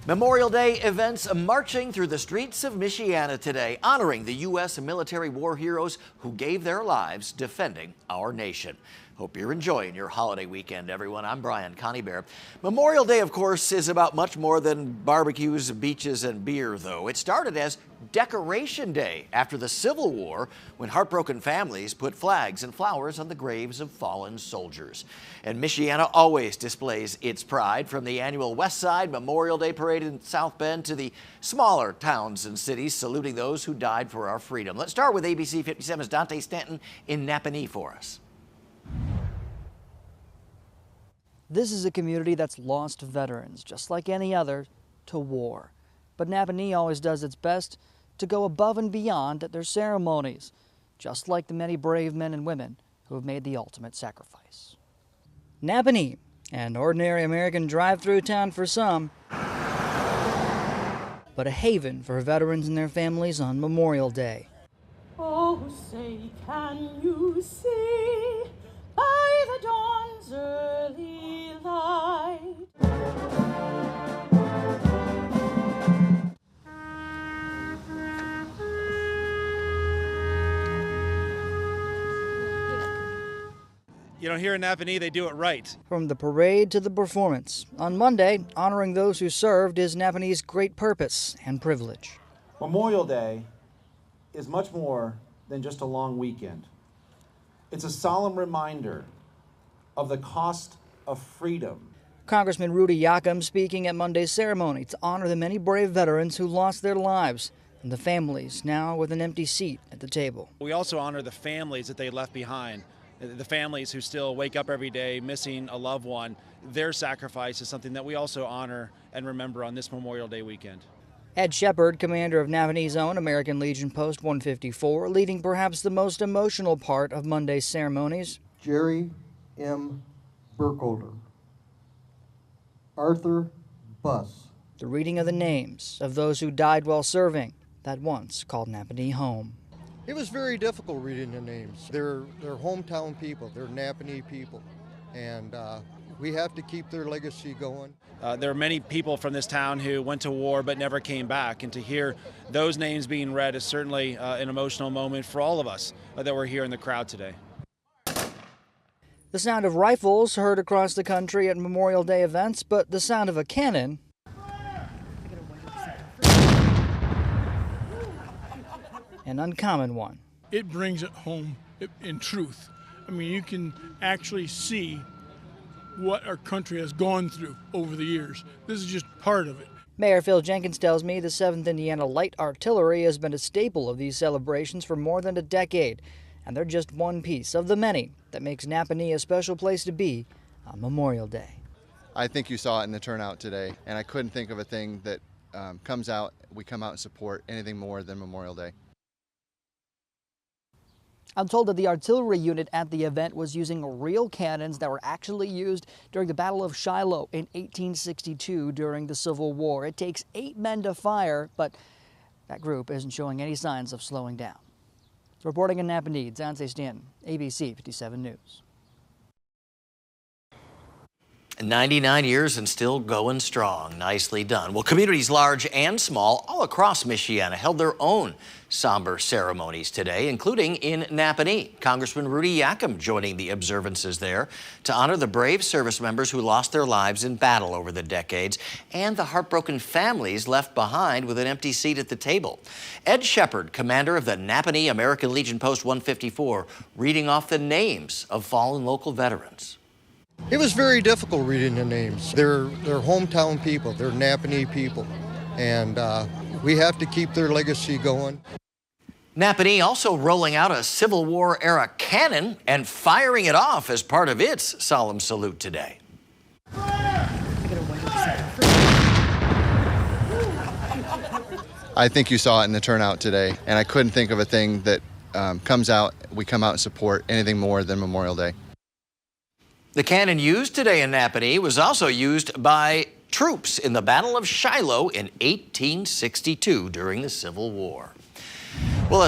Memorial Day events marching through the streets of Michiana today, honoring the U.S. military war heroes who gave their lives defending our nation. Hope you're enjoying your holiday weekend, everyone. I'm Brian Connie-Bear. Memorial Day, of course, is about much more than barbecues, beaches, and beer, though. It started as Decoration Day after the Civil War, when heartbroken families put flags and flowers on the graves of fallen soldiers. And Michiana always displays its pride, from the annual West Side Memorial Day Parade in South Bend to the smaller towns and cities saluting those who died for our freedom. Let's start with ABC57's Dante Stanton in Napanee for us. This is a community that's lost veterans, just like any other, to war. But Napanee always does its best to go above and beyond at their ceremonies, just like the many brave men and women who have made the ultimate sacrifice. Napanee, an ordinary American drive-through town for some, but a haven for veterans and their families on Memorial Day. Oh, say, can you see by the dawn's early light? You know, here in Napanee, they do it right. From the parade to the performance, on Monday, honoring those who served is Napanee's great purpose and privilege. Memorial Day is much more than just a long weekend. It's a solemn reminder of the cost of freedom. Congressman Rudy Yakum speaking at Monday's ceremony to honor the many brave veterans who lost their lives and the families now with an empty seat at the table. We also honor the families that they left behind, the families who still wake up every day missing a loved one. Their sacrifice is something that we also honor and remember on this Memorial Day weekend. Ed Shepard, commander of Napanee's own American Legion Post 154, leading perhaps the most emotional part of Monday's ceremonies. Jerry M. Burkholder, Arthur Buss. The reading of the names of those who died while serving that once called Napanee home. It was very difficult reading the names. They're hometown people, they're Napanee people, and we have to keep their legacy going. There are many people from this town who went to war but never came back, and to hear those names being read is certainly an emotional moment for all of us that were here in the crowd today. The sound of rifles heard across the country at Memorial Day events, but the sound of a cannon an uncommon one. It brings it home in truth. I mean, you can actually see what our country has gone through over the years. This is just part of it. Mayor Phil Jenkins tells me the 7th Indiana Light Artillery has been a staple of these celebrations for more than a decade, and they're just one piece of the many that makes Napanee a special place to be on Memorial Day. I think you saw it in the turnout today, and I couldn't think of a thing that we come out and support anything more than Memorial Day. I'm told that the artillery unit at the event was using real cannons that were actually used during the Battle of Shiloh in 1862 during the Civil War. It takes 8 men to fire, but that group isn't showing any signs of slowing down. Reporting in Napanee, Dante Stanton, ABC 57 News. 99 years and still going strong. Nicely done. Well, communities large and small all across Michiana held their own somber ceremonies today, including in Napanee. Congressman Rudy Yakum joining the observances there to honor the brave service members who lost their lives in battle over the decades and the heartbroken families left behind with an empty seat at the table. Ed Shepard, commander of the Napanee American Legion Post 154, reading off the names of fallen local veterans. It was very difficult reading the names. They're hometown people, they're Napanee people, and we have to keep their legacy going. Napanee also rolling out a Civil War era cannon and firing it off as part of its solemn salute today. I think you saw it in the turnout today, and I couldn't think of a thing that we come out and support anything more than Memorial Day. The cannon used today in Napanee was also used by troops in the Battle of Shiloh in 1862 during the Civil War.